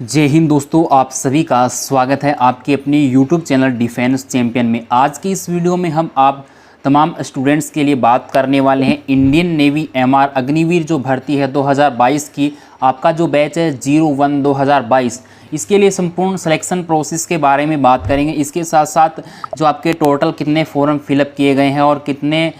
जय हिंद दोस्तों, आप सभी का स्वागत है आपके अपने YouTube चैनल डिफेंस चैंपियन में। आज की इस वीडियो में हम आप तमाम स्टूडेंट्स के लिए बात करने वाले हैं इंडियन नेवी एमआर अग्निवीर जो भर्ती है 2022 की। आपका जो बैच है 01 2022, इसके लिए संपूर्ण सिलेक्शन प्रोसेस के बारे में बात करेंगे। इसके साथ साथ जो आपके टोटल कितने फॉर्म फिलअप किए गए हैं और कितने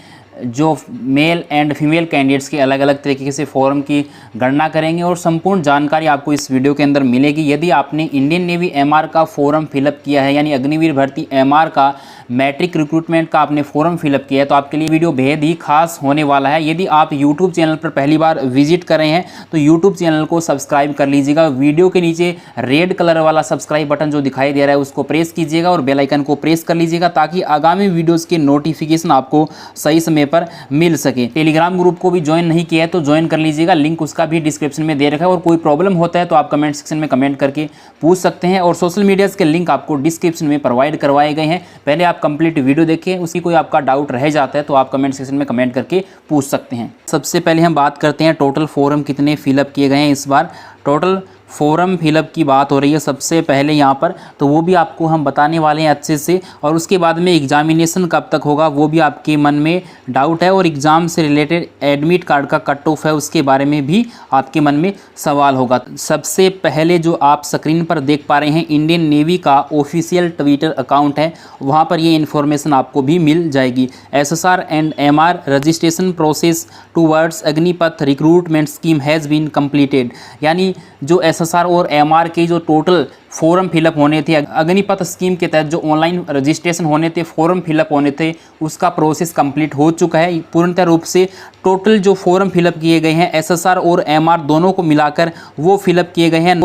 जो मेल एंड फीमेल कैंडिडेट्स के अलग अलग तरीके से फॉर्म की गणना करेंगे और संपूर्ण जानकारी आपको इस वीडियो के अंदर मिलेगी। यदि आपने इंडियन नेवी एमआर का फॉर्म फिलअप किया है, यानी अग्निवीर भर्ती एमआर का मैट्रिक रिक्रूटमेंट का आपने फॉर्म फिलअप किया है, तो आपके लिए वीडियो बेहद ही खास होने वाला है। यदि आप यूट्यूब चैनल पर पहली बार विजिट कर रहे हैं तो यूट्यूब चैनल को सब्सक्राइब कर लीजिएगा। वीडियो के नीचे रेड कलर वाला सब्सक्राइब बटन जो दिखाई दे रहा है उसको प्रेस कीजिएगा और बेल आइकन को प्रेस कर लीजिएगा ताकि आगामी वीडियोज़ के नोटिफिकेशन आपको सही समय पर मिल सके। टेलीग्राम ग्रुप को भी ज्वाइन नहीं किया है तो ज्वाइन कर लीजिएगा, लिंक उसका भी डिस्क्रिप्शन में दे रखा है। और कोई प्रॉब्लम होता है तो आप कमेंट सेक्शन में कमेंट करके पूछ सकते हैं और सोशल मीडिया के लिंक आपको डिस्क्रिप्शन में प्रोवाइड करवाए गए हैं। पहले आप कंप्लीट वीडियो देखिए, उसकी कोई आपका डाउट रह जाता है तो आप कमेंट सेक्शन में कमेंट करके पूछ सकते हैं। सबसे पहले हम बात करते हैं टोटल फॉर्म कितने फिलअप किए गए हैं। इस बार टोटल फॉर्म फिलअप की बात हो रही है सबसे पहले यहाँ पर, तो वो भी आपको हम बताने वाले हैं अच्छे से। और उसके बाद में एग्जामिनेशन कब तक होगा वो भी आपके मन में डाउट है, और एग्ज़ाम से रिलेटेड एडमिट कार्ड का कट ऑफ है उसके बारे में भी आपके मन में सवाल होगा। सबसे पहले जो आप स्क्रीन पर देख पा रहे हैं इंडियन नेवी का ऑफिशियल ट्विटर अकाउंट है, वहाँ पर ये इन्फॉर्मेशन आपको भी मिल जाएगी। SSR and MR registration process towards Agnipath recruitment scheme has been completed, यानी जो SSR और MR के जो टोटल फॉर्म फिलअप होने थे अग्निपथ स्कीम के तहत, जो ऑनलाइन रजिस्ट्रेशन होने थे, फॉर्म फिलअप होने थे, उसका प्रोसेस कंप्लीट हो चुका है पूर्णतः रूप से। टोटल जो फॉर्म फिलअप किए गए हैं SSR और MR दोनों को मिलाकर वो फिलअप किए गए हैं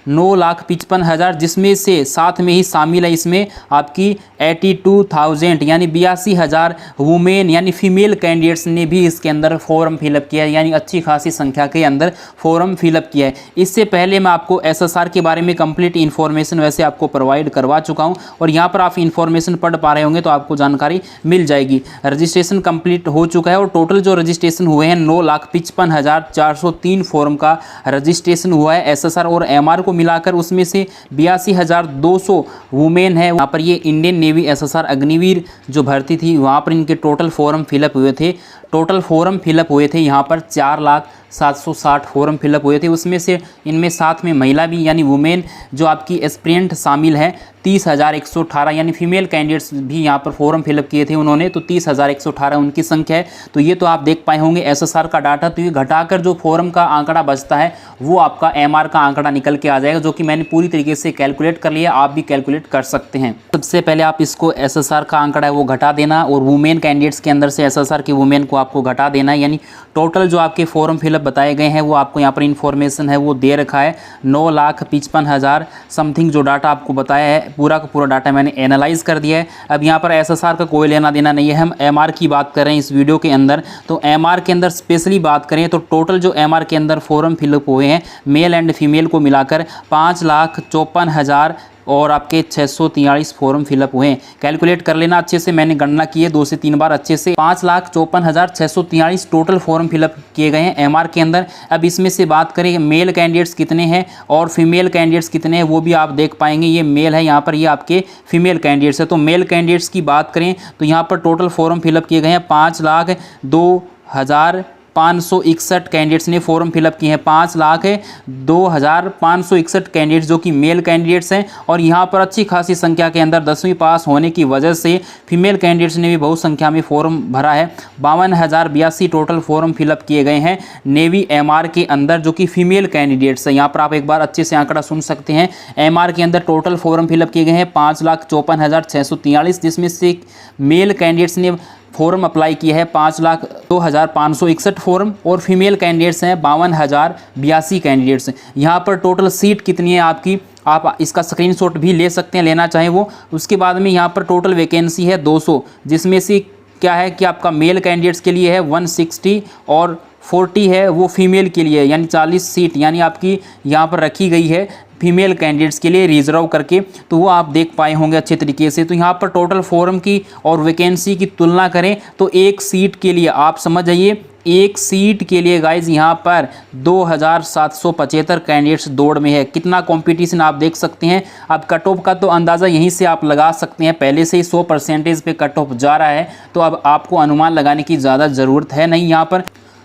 9,55,000, जिसमें से साथ में ही शामिल है इसमें आपकी 82,000 यानी 82,000 वुमेन यानी फीमेल कैंडिडेट्स ने भी इसके अंदर फॉर्म फिलअप किया है, यानी अच्छी खासी संख्या के अंदर फॉर्म फिलअप किया है। इससे पहले मैं आपको SSR के बारे में कंप्लीट इन्फॉर्मेशन वैसे आपको प्रोवाइड करवा चुका हूं और यहाँ पर आप इन्फॉर्मेशन पढ़ पा रहे होंगे तो आपको जानकारी मिल जाएगी। रजिस्ट्रेशन कंप्लीट हो चुका है और टोटल जो रजिस्ट्रेशन हुए हैं 9,55,403 फॉर्म का रजिस्ट्रेशन हुआ है SSR और MR को मिलाकर, उसमें से 82,200 वुमेन है। वहाँ पर ये इंडियन नेवी SSR अग्निवीर जो भर्ती थी वहाँ पर इनके टोटल फॉर्म फिलअप हुए थे। टोटल फॉर्म फिलअप हुए थे यहाँ पर 4,760 फॉर्म फिलअप हुए थे, उसमें से इनमें साथ में महिला भी यानी वुमेन जो आपकी एस्पिरेंट शामिल है 30,118, यानी फीमेल कैंडिडेट्स भी यहाँ पर फॉर्म फिलअप किए थे उन्होंने, तो 30,118 उनकी संख्या है। तो ये तो आप देख पाए होंगे SSR का डाटा। तो ये घटाकर जो फॉर्म का आंकड़ा बचता है वो आपका MR का आंकड़ा निकल के आ जाएगा, जो कि मैंने पूरी तरीके से कैलकुलेट कर लिया, आप भी कैलकुलेट कर सकते हैं। सबसे पहले आप इसको SSR का आंकड़ा है वो घटा देना और वुमेन कैंडिडेट्स के अंदर से SSR की वुमेन को आपको घटा देना है, यानी टोटल जो आपके फॉर्म फिलअप बताए गए हैं वो आपको यहाँ पर इन्फॉर्मेशन है वो दे रखा है 9,55,000 समथिंग। जो डाटा आपको बताया है पूरा का पूरा डाटा मैंने एनालाइज कर दिया है। अब यहाँ पर SSR का कोई लेना देना नहीं है, हम MR की बात कर रहे हैं इस वीडियो के अंदर। तो MR के अंदर स्पेशली बात करें तो टोटल जो MR के अंदर फॉर्म फिलअप हुए हैं मेल एंड फीमेल को मिलाकर 5,54,000 और आपके 643 फॉर्म फिलअप हुए हैं। कैलकुलेट कर लेना अच्छे से, मैंने गणना की है 2 से 3 बार अच्छे से। 5,54,643 टोटल फॉर्म फिलअप किए गए हैं MR के अंदर। अब इसमें से बात करें मेल कैंडिडेट्स कितने हैं और फीमेल कैंडिडेट्स कितने हैं वो भी आप देख पाएंगे। ये मेल है यहाँ पर, ये आपके फीमेल कैंडिडेट्स है। तो मेल कैंडिडेट्स की बात करें तो यहाँ पर टोटल फॉर्म फिलअप किए गए हैं 5,02,561 कैंडिडेट्स ने फॉर्म फिलअप किए हैं। 5,02,561 कैंडिडेट्स जो कि मेल कैंडिडेट्स हैं, और यहाँ पर अच्छी खासी संख्या के अंदर 10वीं पास होने की वजह से फीमेल कैंडिडेट्स ने भी बहुत संख्या में फॉर्म भरा है। 52,082 टोटल फॉर्म फिलअप किए गए हैं नेवी MR के अंदर जो कि फीमेल कैंडिडेट्स हैं। यहाँ पर आप एक बार अच्छे से आंकड़ा सुन सकते हैं। MR के अंदर टोटल फॉर्म फिलअप किए गए हैं 5,54,643, जिसमें से मेल कैंडिडेट्स ने फॉर्म अप्लाई किया है 5,02,561 फॉर्म और फीमेल कैंडिडेट्स हैं 52,082 कैंडिडेट्स। यहाँ पर टोटल सीट कितनी है आपकी, आप इसका स्क्रीनशॉट भी ले सकते हैं लेना चाहें वो। उसके बाद में यहाँ पर टोटल वैकेंसी है 200, जिसमें से क्या है कि आपका मेल कैंडिडेट्स के लिए है 160 और 40 है वो फीमेल के लिए, यानी 40 सीट यानी आपकी यहाँ पर रखी गई है फीमेल कैंडिडेट्स के लिए रिजर्व करके। तो वो आप देख पाए होंगे अच्छे तरीके से। तो यहाँ पर टोटल फॉर्म की और वैकेंसी की तुलना करें तो एक सीट के लिए आप समझ जाइए एक सीट के लिए गाइज यहाँ पर 2775 कैंडिडेट्स दौड़ में है। कितना कंपटीशन आप देख सकते हैं। अब कट ऑफ का तो अंदाज़ा यहीं से आप लगा सकते हैं, पहले से ही 100% पे कट ऑफ जा रहा है, तो अब आपको अनुमान लगाने की ज़्यादा ज़रूरत है नहीं। यहाँ पर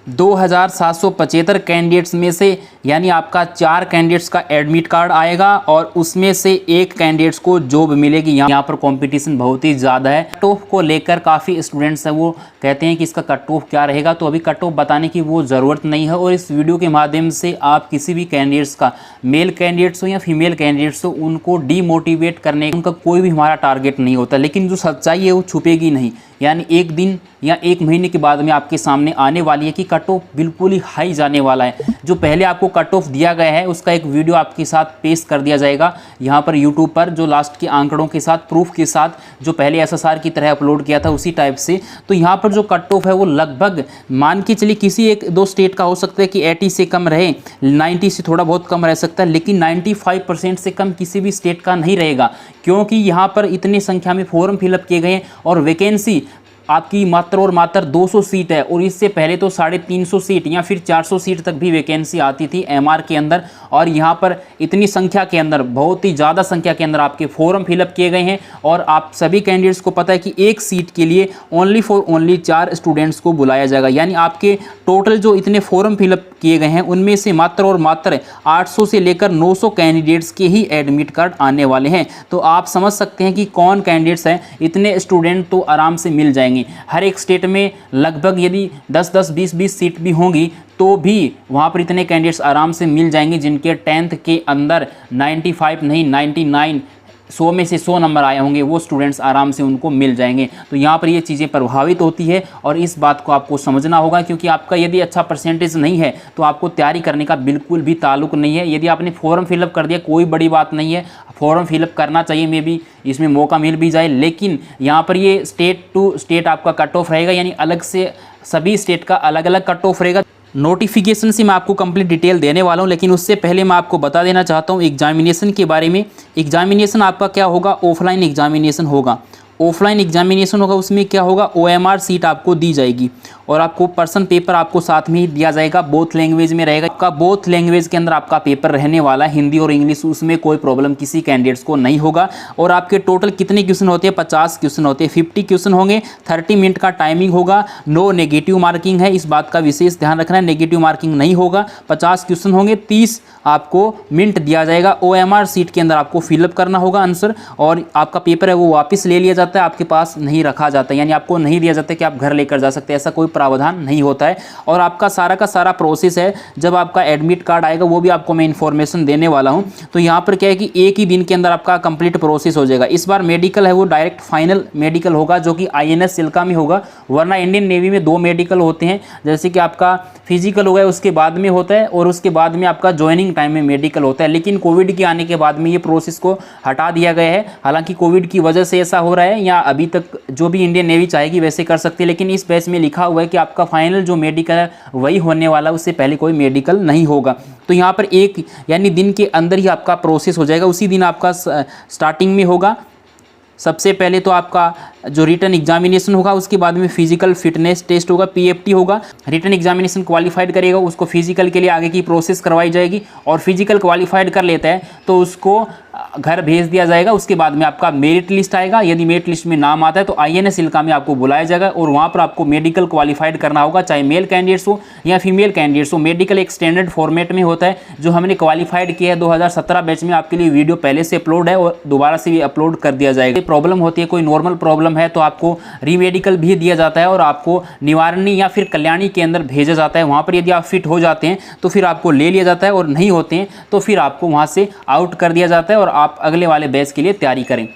2775 कैंडिडेट्स में से यानी आपका 4 कैंडिडेट्स का एडमिट कार्ड आएगा और उसमें से 1 कैंडिडेट्स को जॉब मिलेगी। यहाँ पर कंपटीशन बहुत ही ज़्यादा है। कट ऑफ को लेकर काफ़ी स्टूडेंट्स हैं वो कहते हैं कि इसका कट ऑफ क्या रहेगा, तो अभी कट ऑफ बताने की वो ज़रूरत नहीं है। और इस वीडियो के माध्यम से आप किसी भी कैंडिडेट्स का, मेल कैंडिडेट्स हो या फीमेल कैंडिडेट्स हो, उनको डीमोटिवेट करने उनका कोई भी हमारा टारगेट नहीं होता, लेकिन जो सच्चाई है वो छुपेगी नहीं। यानी एक दिन या एक महीने के बाद में आपके सामने आने वाली है कि कट ऑफ बिल्कुल ही हाई जाने वाला है। जो पहले आपको कट ऑफ दिया गया है उसका एक वीडियो आपके साथ पेश कर दिया जाएगा यहाँ पर यूट्यूब पर, जो लास्ट के आंकड़ों के साथ, प्रूफ के साथ, जो पहले एसएसआर की तरह अपलोड किया था उसी टाइप से। तो यहाँ पर जो कट ऑफ है वो लगभग मान के चलिए किसी 1-2 स्टेट का हो सकता है कि 80 से कम रहे, 90 से थोड़ा बहुत कम रह सकता है, लेकिन 95% से कम किसी भी स्टेट का नहीं रहेगा, क्योंकि यहाँ पर इतनी संख्या में फॉर्म फिलअप किए गए हैं और वैकेंसी आपकी मात्र और मात्र 200 सीट है। और इससे पहले तो 350 सीट या फिर 400 सीट तक भी वैकेंसी आती थी एमआर के अंदर, और यहाँ पर इतनी संख्या के अंदर, बहुत ही ज़्यादा संख्या के अंदर आपके फॉर्म फिलअप किए गए हैं। और आप सभी कैंडिडेट्स को पता है कि एक सीट के लिए ओनली 4 स्टूडेंट्स को बुलाया जाएगा। यानी आपके टोटल जो इतने फॉर्म फिलअप किए गए हैं उनमें से मात्र और मात्र 800 से लेकर 900 कैंडिडेट्स के ही एडमिट कार्ड आने वाले हैं। तो आप समझ सकते हैं कि कौन कैंडिडेट्स हैं, इतने स्टूडेंट तो आराम से मिल जाएंगे। हर एक स्टेट में लगभग यदि 10-10, 20-20 सीट भी होंगी तो भी वहाँ पर इतने कैंडिडेट्स आराम से मिल जाएंगे जिनके 10th के अंदर 95 नहीं 99, 100 में से 100 नंबर आए होंगे, वो स्टूडेंट्स आराम से उनको मिल जाएंगे। तो यहाँ पर ये चीज़ें प्रभावित होती है और इस बात को आपको समझना होगा, क्योंकि आपका यदि अच्छा परसेंटेज नहीं है तो आपको तैयारी करने का बिल्कुल भी ताल्लुक नहीं है। यदि आपने फॉर्म फिलअप कर दिया कोई बड़ी बात नहीं है, फॉर्म फिलअप करना चाहिए, मे बी इसमें मौका मिल भी जाए, लेकिन यहाँ पर ये स्टेट टू स्टेट आपका कट ऑफ रहेगा, यानी अलग से सभी स्टेट का अलग अलग कट ऑफ रहेगा। नोटिफिकेशन से मैं आपको कंप्लीट डिटेल देने वाला हूं, लेकिन उससे पहले मैं आपको बता देना चाहता हूं एग्जामिनेशन के बारे में। एग्जामिनेशन आपका क्या होगा, ऑफलाइन एग्जामिनेशन होगा। ऑफलाइन एग्जामिनेशन होगा, उसमें क्या होगा, OMR सीट आपको दी जाएगी और आपको पर्सन पेपर आपको साथ में ही दिया जाएगा, बोथ लैंग्वेज में रहेगा। आपका बोथ लैंग्वेज के अंदर आपका पेपर रहने वाला है, हिंदी और इंग्लिश, उसमें कोई प्रॉब्लम किसी कैंडिडेट्स को नहीं होगा। और आपके टोटल कितने क्वेश्चन होते हैं, 50 क्वेश्चन होते हैं, 50 क्वेश्चन होंगे, 30 मिनट का टाइमिंग होगा, नो नेगेटिव मार्किंग है, इस बात का विशेष ध्यान रखना है, नेगेटिव मार्किंग नहीं होगा। 50 क्वेश्चन होंगे, 30 आपको मिनट दिया जाएगा। OMR सीट के अंदर आपको फिलअप करना होगा आंसर, और आपका पेपर है वो वापस ले लिया जाता है, आपके पास नहीं रखा जाता, यानी आपको नहीं दिया जाता कि आप घर लेकर जा सकते हैं, ऐसा कोई प्रावधान नहीं होता है। और आपका सारा का सारा प्रोसेस है, जब आपका एडमिट कार्ड आएगा वो भी आपको मैं इन्फॉर्मेशन देने वाला हूं। तो यहाँ पर क्या है कि एक ही दिन के अंदर आपका कंप्लीट प्रोसेस हो जाएगा। इस बार मेडिकल है वो डायरेक्ट फाइनल मेडिकल होगा, जो कि INS सिल्का में होगा, वरना इंडियन नेवी में 2 मेडिकल होते हैं, जैसे कि आपका फिजिकल हो गया उसके बाद में होता है और उसके बाद में आपका ज्वाइनिंग टाइम में मेडिकल होता है। लेकिन कोविड के आने के बाद में ये प्रोसेस को हटा दिया गया है। हालांकि कोविड की वजह से ऐसा हो रहा है, या अभी तक जो भी इंडियन नेवी चाहेगी वैसे कर सकती है, लेकिन इस बैच में लिखा हुआ है कि आपका फाइनल जो मेडिकल है वही होने वाला है, उससे पहले कोई मेडिकल नहीं होगा। तो यहाँ पर एक यानी दिन के अंदर ही आपका प्रोसेस हो जाएगा, उसी दिन आपका स्टार्टिंग में होगा। सबसे पहले तो आपका जो रिटन एग्जामिनेशन होगा, उसके बाद में फिजिकल फिटनेस टेस्ट होगा, PFT होगा। रिटन एग्जामिनेशन क्वालिफाइड करेगा उसको फिजिकल के लिए आगे की प्रोसेस करवाई जाएगी, और फिजिकल क्वालिफाइड कर लेता है तो उसको घर भेज दिया जाएगा। उसके बाद में आपका मेरिट लिस्ट आएगा, यदि मेरिट लिस्ट में नाम आता है तो INS सिल्का में आपको बुलाया जाएगा और वहाँ पर आपको मेडिकल क्वालिफाइड करना होगा, चाहे मेल कैंडिडेट्स हो या फीमेल कैंडिडेट्स हो। मेडिकल एक स्टैंडर्ड फॉर्मेट में होता है, जो हमने क्वालिफाइड किया है 2017 बैच में, आपके लिए वीडियो पहले से अपलोड है और दोबारा से भी अपलोड कर दिया जाएगा। प्रॉब्लम होती है, कोई नॉर्मल प्रॉब्लम है तो आपको रीमेडिकल भी दिया जाता है और आपको निवारणी या फिर कल्याणी के अंदर भेजा जाता है। वहाँ पर यदि आप फिट हो जाते हैं तो फिर आपको ले लिया जाता है, और नहीं होते हैं तो फिर आपको वहाँ से आउट कर दिया जाता है और आप अगले वाले बैच के लिए तैयारी करें।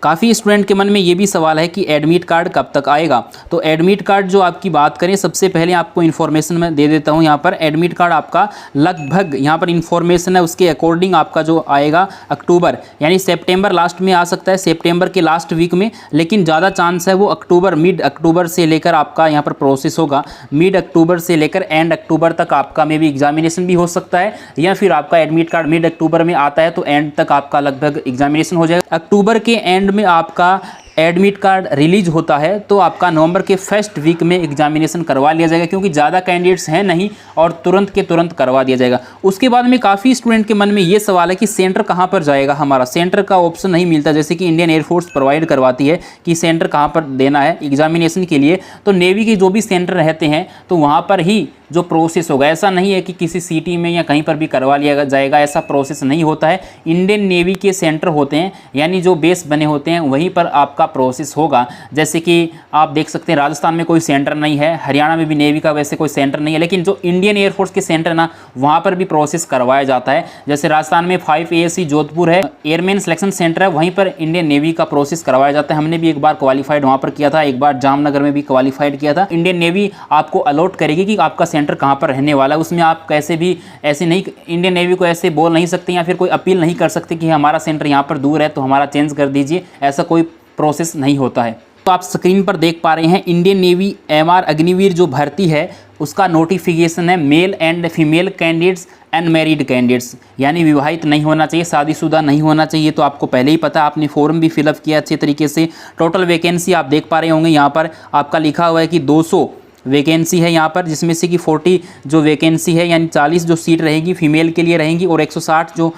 काफ़ी स्टूडेंट के मन में ये भी सवाल है कि एडमिट कार्ड कब तक आएगा। तो एडमिट कार्ड जो आपकी बात करें, सबसे पहले आपको इन्फॉर्मेशन मैं दे देता हूँ। यहाँ पर एडमिट कार्ड आपका लगभग यहाँ पर इन्फॉर्मेशन है उसके अकॉर्डिंग आपका जो आएगा अक्टूबर, यानी सितंबर लास्ट में आ सकता है, सितंबर के लास्ट वीक में, लेकिन ज़्यादा चांस है वो अक्टूबर, मिड अक्टूबर से लेकर आपका यहाँ पर प्रोसेस होगा। मिड अक्टूबर से लेकर एंड अक्टूबर तक आपका मे बी एग्जामिनेशन भी हो सकता है, या फिर आपका एडमिट कार्ड मिड अक्टूबर में आता है तो एंड तक आपका लगभग एग्जामिनेशन हो जाएगा। अक्टूबर के एंड में आपका एडमिट कार्ड रिलीज होता है तो आपका नवंबर के फर्स्ट वीक में एग्जामिनेशन करवा लिया जाएगा, क्योंकि ज़्यादा कैंडिडेट्स हैं नहीं और तुरंत के तुरंत करवा दिया जाएगा। उसके बाद में काफ़ी स्टूडेंट के मन में ये सवाल है कि सेंटर कहाँ पर जाएगा, हमारा सेंटर का ऑप्शन नहीं मिलता, जैसे कि इंडियन एयरफोर्स प्रोवाइड करवाती है कि सेंटर कहाँ पर देना है एग्जामिनेशन के लिए। तो नेवी के जो भी सेंटर रहते हैं तो वहाँ पर ही जो प्रोसेस होगा, ऐसा नहीं है कि किसी सिटी में या कहीं पर भी करवा लिया जाएगा, ऐसा प्रोसेस नहीं होता है। इंडियन नेवी के सेंटर होते हैं, यानी जो बेस बने होते हैं वहीं पर आपका प्रोसेस होगा। जैसे कि आप देख सकते हैं राजस्थान में कोई सेंटर नहीं है, हरियाणा में भी नेवी का वैसे कोई सेंटर नहीं है, लेकिन जो इंडियन एयरफोर्स के सेंटर ना वहाँ पर भी प्रोसेस करवाया जाता है। जैसे राजस्थान में 5 ASC जोधपुर है, एयरमैन सिलेक्शन सेंटर है, वहीं पर इंडियन नेवी का प्रोसेस करवाया जाता है। हमने भी एक बार क्वालिफाइड वहाँ पर किया था, एक बार जामनगर में भी क्वालिफाइड किया था। इंडियन नेवी आपको अलॉट करेगी कि आपका सेंटर कहाँ पर रहने वाला है। उसमें आप कैसे भी ऐसे नहीं, इंडियन नेवी को ऐसे बोल नहीं सकते या फिर कोई अपील नहीं कर सकते कि हमारा सेंटर यहाँ पर दूर है तो हमारा चेंज कर दीजिए, ऐसा कोई प्रोसेस नहीं होता है। तो आप स्क्रीन पर देख पा रहे हैं इंडियन नेवी MR अग्निवीर जो भर्ती है उसका नोटिफिकेशन है। Male and female candidates unmarried candidates, यानी विवाहित नहीं होना चाहिए, शादीशुदा नहीं होना चाहिए। तो आपको पहले ही पता, आपने फॉर्म भी फिलअप किया अच्छे तरीके से। टोटल वैकेंसी आप देख पा रहे होंगे, यहाँ पर आपका लिखा हुआ है कि 200 वैकेंसी है यहाँ पर, जिसमें से कि 40 जो वैकेंसी है यानी 40 जो सीट रहेगी फीमेल के लिए रहेंगी और 160 जो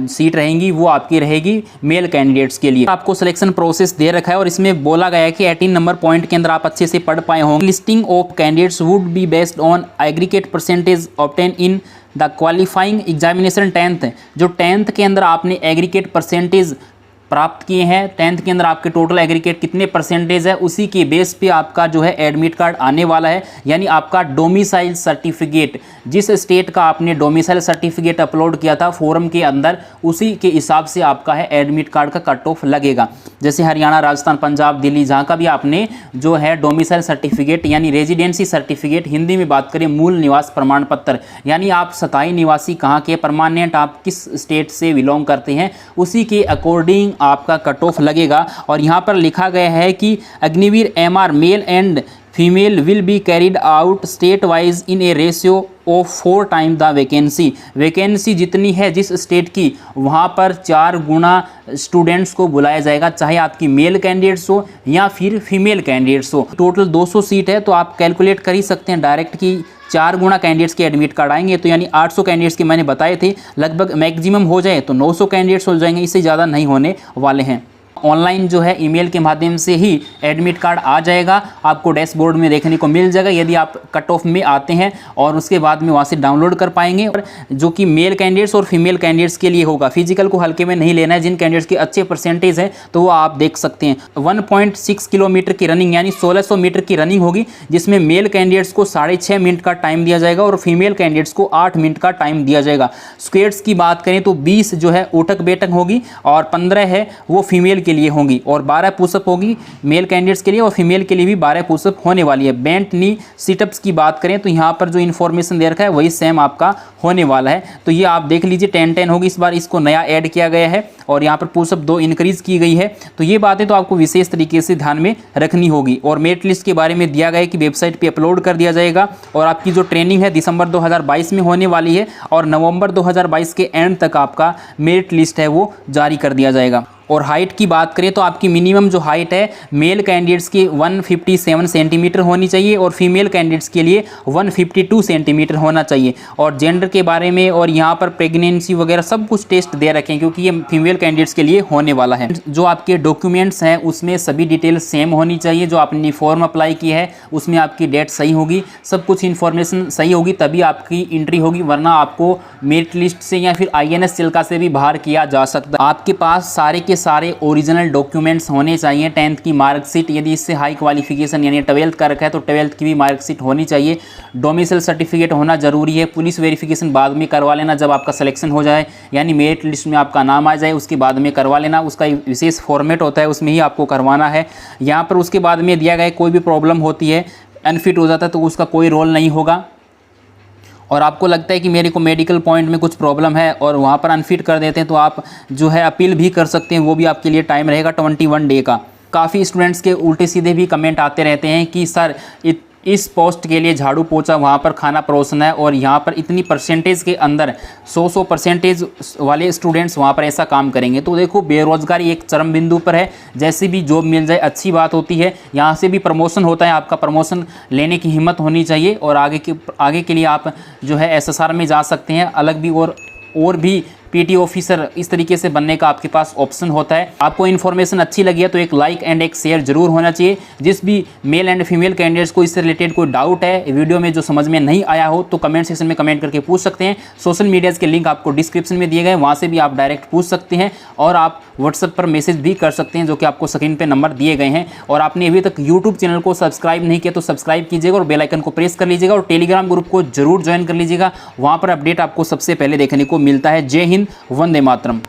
सीट रहेंगी वो आपकी रहेगी मेल कैंडिडेट्स के लिए। आपको सिलेक्शन प्रोसेस दे रखा है और इसमें बोला गया है कि 18 नंबर पॉइंट के अंदर आप अच्छे से पढ़ पाए होंगे। Listing of candidates would be based on aggregate percentage obtain in the qualifying examination 10th। जो 10th के अंदर आपने एग्रीगेट परसेंटेज प्राप्त किए हैं, 10th के अंदर आपके टोटल एग्रीगेट कितने परसेंटेज है उसी के बेस पे आपका जो है एडमिट कार्ड आने वाला है। यानी आपका डोमिसाइल सर्टिफिकेट, जिस स्टेट का आपने डोमिसाइल सर्टिफिकेट अपलोड किया था फॉर्म के अंदर, उसी के हिसाब से आपका है एडमिट कार्ड का कट ऑफ लगेगा। जैसे हरियाणा, राजस्थान, पंजाब, दिल्ली, जहाँ का भी आपने जो है डोमिसाइल सर्टिफिकेट यानी रेजिडेंसी सर्टिफिकेट, हिंदी में बात करें मूल निवास प्रमाण पत्र, यानी आप स्थायी निवासी कहाँ के, परमानेंट आप किस स्टेट से बिलोंग करते हैं, उसी के अकॉर्डिंग आपका कट ऑफ लगेगा। और यहाँ पर लिखा गया है कि Agniveer MR male and female will be carried out state wise in A ratio of 4 time the vacancy. Vacancy जितनी है जिस स्टेट की, वहाँ पर 4 गुना स्टूडेंट्स को बुलाया जाएगा, चाहे आपकी मेल कैंडिडेट्स हो या फिर फीमेल कैंडिडेट्स हो। टोटल 200 सीट है, तो आप कैलकुलेट कर ही सकते हैं डायरेक्ट कि 4 गुना कैंडिडेट्स के एडमिट कार्ड आएंगे, तो यानी 800 कैंडिडेट्स के मैंने बताए थे, लगभग मैक्सिमम हो जाए तो 900 कैंडिडेट्स हो जाएंगे, इससे ज़्यादा नहीं होने वाले हैं। ऑनलाइन जो है ईमेल के माध्यम से ही एडमिट कार्ड आ जाएगा, आपको डैशबोर्ड में देखने को मिल जाएगा यदि आप कट ऑफ में आते हैं, और उसके बाद में वहाँ से डाउनलोड कर पाएंगे। और जो कि मेल कैंडिडेट्स और फीमेल कैंडिडेट्स के लिए होगा, फिजिकल को हल्के में नहीं लेना है। जिन कैंडिडेट्स के अच्छे परसेंटेज है तो वो आप देख सकते हैं। 1.6 किलोमीटर की रनिंग यानी 1600 मीटर की रनिंग होगी, जिसमें मेल कैंडिडेट्स को 6.5 मिनट का टाइम दिया जाएगा और फीमेल कैंडिडेट्स को 8 मिनट का टाइम दिया जाएगा। स्क्वेट्स की बात करें तो 20 जो है उठक बैठक होगी और 15 है वो फीमेल के लिए होंगी, और 12 पुशअप होगी मेल कैंडिडेट्स के लिए और फीमेल के लिए भी 12 पुशअप होने वाली है। बेंट नी सिटअप्स की बात करें तो यहाँ पर जो इन्फॉर्मेशन दे रखा है वही सेम आपका होने वाला है। तो ये आप देख लीजिए 10-10 होगी, इस बार इसको नया ऐड किया गया है और यहाँ पर पुशअप 2 इंक्रीज की गई है। तो ये बातें तो आपको विशेष तरीके से ध्यान में रखनी होगी। और मेरिट लिस्ट के बारे में दिया गया है कि वेबसाइट पे अपलोड कर दिया जाएगा, और आपकी जो ट्रेनिंग है दिसंबर 2022 में होने वाली है और नवंबर 2022 के एंड तक आपका मेरिट लिस्ट है वो जारी कर दिया जाएगा। और हाइट की बात करें तो आपकी मिनिमम जो हाइट है मेल कैंडिडेट्स की 157 सेंटीमीटर होनी चाहिए और फीमेल कैंडिडेट्स के लिए 152 सेंटीमीटर होना चाहिए। और जेंडर के बारे में और यहाँ पर प्रेगनेंसी वगैरह सब कुछ टेस्ट दे रखे हैं, क्योंकि ये फीमेल कैंडिडेट्स के लिए होने वाला है। जो आपके डॉक्यूमेंट्स हैं उसमें सभी डिटेल सेम होनी चाहिए। जो आपने फॉर्म अप्लाई की है उसमें आपकी डेट सही होगी, सब कुछ इन्फॉर्मेशन सही होगी, तभी आपकी एंट्री होगी, वरना आपको मेरिट लिस्ट से या फिर INS चिल्का से भी बाहर किया जा सकता है। आपके पास सारे के सारे ओरिजिनल डॉक्यूमेंट्स होने चाहिए। 10th की मार्कशीट, यदि इससे हाई क्वालिफिकेशन यानी 12th का रखा है तो 12th की भी मार्कशीट होनी चाहिए। डोमिसाइल सर्टिफिकेट होना जरूरी है। पुलिस वेरिफिकेशन बाद में करवा लेना, जब आपका सिलेक्शन हो जाए यानी मेरिट लिस्ट में आपका नाम आ जाए उसके बाद में करवा लेना। उसका विशेष फॉर्मेट होता है, उसमें ही आपको करवाना है। यहाँ पर उसके बाद में दिया गया कोई भी प्रॉब्लम होती है, अनफिट हो जाता है, तो उसका कोई रोल नहीं होगा। और आपको लगता है कि मेरे को मेडिकल पॉइंट में कुछ प्रॉब्लम है और वहाँ पर अनफिट कर देते हैं, तो आप जो है अपील भी कर सकते हैं, वो भी आपके लिए टाइम रहेगा 21 डे का। काफ़ी स्टूडेंट्स के उल्टे सीधे भी कमेंट आते रहते हैं कि सर इस पोस्ट के लिए झाड़ू पोछा वहाँ पर खाना परोसना है और यहाँ पर इतनी परसेंटेज के अंदर 100 परसेंटेज वाले स्टूडेंट्स वहाँ पर ऐसा काम करेंगे। तो देखो बेरोजगारी एक चरम बिंदु पर है, जैसे भी जॉब मिल जाए अच्छी बात होती है, यहाँ से भी प्रमोशन होता है, आपका प्रमोशन लेने की हिम्मत होनी चाहिए और आगे के लिए आप जो है SSR में जा सकते हैं। अलग भी और भी PT ऑफिसर इस तरीके से बनने का आपके पास ऑप्शन होता है। आपको इन्फॉर्मेशन अच्छी लगी है तो एक लाइक एंड एक शेयर जरूर होना चाहिए। जिस भी मेल एंड फीमेल कैंडिडेट्स को इससे रिलेटेड कोई डाउट है वीडियो में जो समझ में नहीं आया हो तो कमेंट सेक्शन में कमेंट करके पूछ सकते हैं। सोशल मीडियाज़ के लिंक आपको डिस्क्रिप्शन में दिए गए, वहाँ से भी आप डायरेक्ट पूछ सकते हैं और आप व्हाट्सएप पर मैसेज भी कर सकते हैं जो कि आपको स्क्रीन पर नंबर दिए गए हैं। और आपने अभी तक यूट्यूब चैनल को सब्सक्राइब नहीं किया तो सब्सक्राइब कीजिएगा और बेल आइकन को प्रेस कर लीजिएगा और टेलीग्राम ग्रुप को जरूर ज्वाइन कर लीजिएगा, वहाँ पर अपडेट आपको सबसे पहले देखने को मिलता है। जय हिंद, वंदे मातरम।